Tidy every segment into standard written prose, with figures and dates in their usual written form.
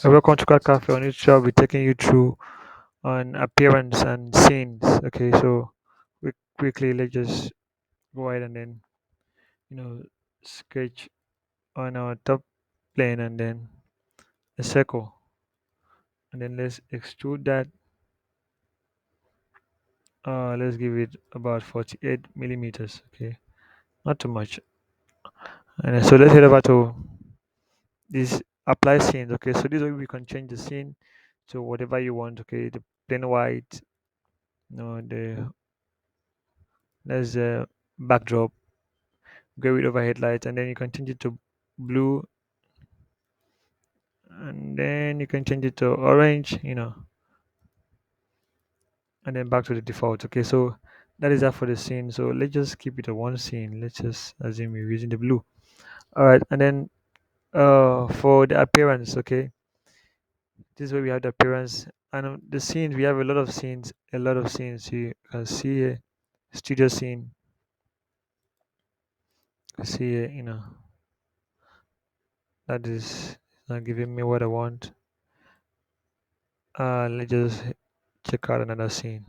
Welcome to Cad-Cafe. On this show, I'll be taking you through on appearance and scenes. Okay, so quickly, let's just go ahead and then you know sketch on our top plane and then a circle, and then let's extrude that. Let's give it about 48 millimeters. Okay, not too much. And then, so let's head over to this apply scenes. Okay, so this way we can change the scene to whatever you want. Okay, the plain white, the let's backdrop, go with overhead lights, and then you can change it to blue, and then you can change it to orange, and then back to the default. Okay, so that is that for the scene. So let's just keep it a one scene. Let's just assume we're using the blue. All right, and then for the appearance, okay, this is where we have the appearance. And the scenes, we have a lot of scenes. You can see a studio scene. You can see that is not giving me what I want. Let's just check out another scene.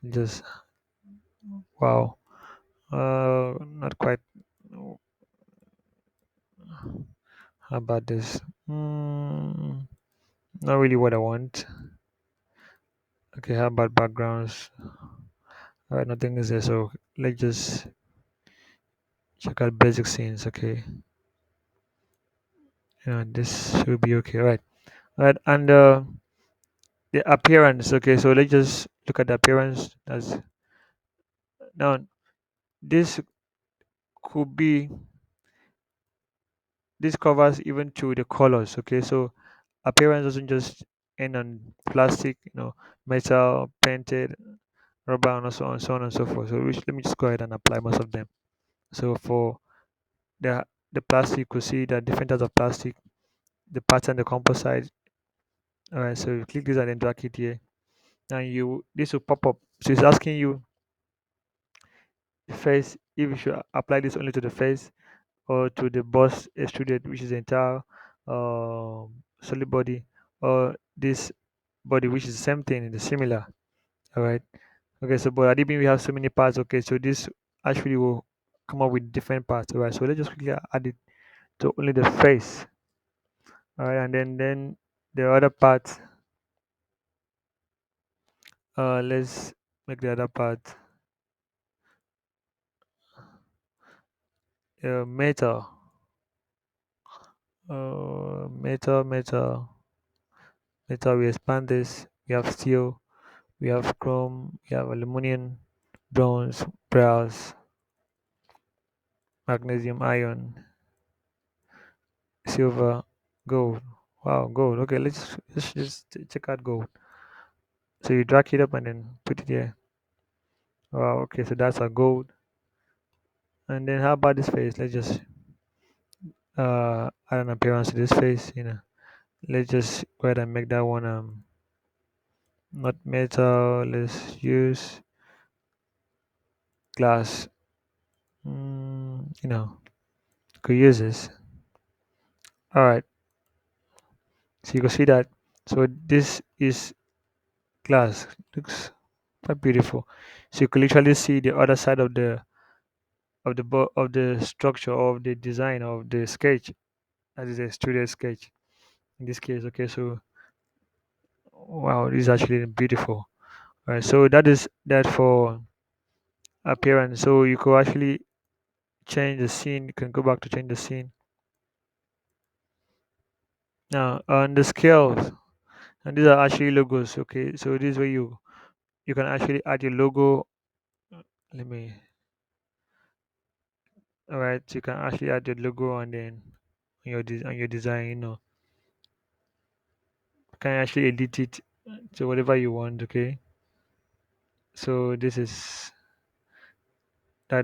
Just wow. Not quite. How about this? Not really what I want. Okay, how about backgrounds? Alright, nothing is there. So let's just check out basic scenes. Okay, this should be okay. Alright, and the appearance. Okay, so let's just look at the appearance. As now, this could be this covers even to the colors. Okay, so appearance doesn't just end on plastic, metal, painted, rubber, and so on and so forth. So let me just go ahead and apply most of them. So for the plastic, you could see that different types of plastic, the pattern, the composite. All right, so you click this and then drag it here. And this will pop up. So it's asking you the face if you should apply this only to the face or to the bust extruded, which is the entire solid body, or this body, which is the same thing, the similar. All right. Okay, so but adibin we have so many parts. Okay, so this actually will come up with different parts. All right, so let's just quickly add it to only the face. All right, and then the other part. Let's make the other part metal. Metal. We expand this. We have steel. We have chrome. We have aluminum, bronze, brass, magnesium, iron, silver, gold. Wow, gold. Okay, let's just check out gold. So you drag it up and then put it here. Wow, okay, so that's a gold. And then how about this face? Let's just add an appearance to this face. Let's just go ahead and make that one not metal. Let's use glass. Could use this. All right, so you can see that. So this is glass. Looks quite beautiful. So you can literally see the other side of the structure of the design of the sketch. That is a studio sketch in this case. Okay, so wow, this is actually beautiful. All right, so that is that for appearance. So you could actually change the scene. You can go back to change the scene. Now on the scales, and these are actually logos. Okay, so this way you can actually add your logo. Let me. All right, so you can actually add your logo and then on your design. You can actually edit it to whatever you want. Okay, so that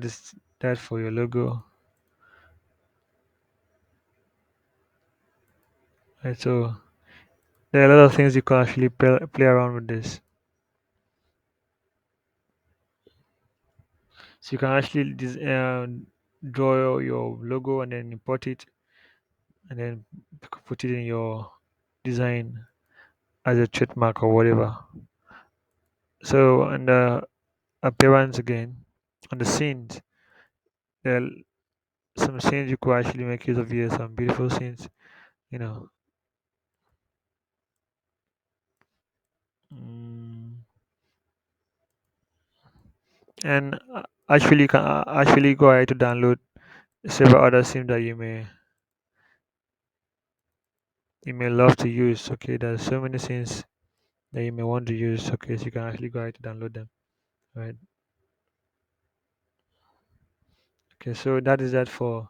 is that for your logo. Right, so there are a lot of things you can actually play around with this. So you can actually draw your logo and then import it and then put it in your design as a trademark or whatever. So on the appearance again, on the scenes, there are some scenes you could actually make use of here, some beautiful scenes, you know. Mm, and actually, you can actually go ahead to download several other scenes that you may love to use. Okay, there's so many scenes that you may want to use. Okay, so you can actually go ahead to download them. Right. Okay, so that is that for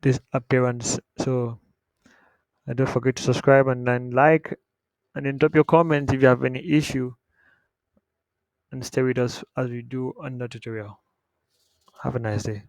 this appearance. So don't forget to subscribe and then like and then drop your comments if you have any issue and stay with us as we do another tutorial. Have a nice day.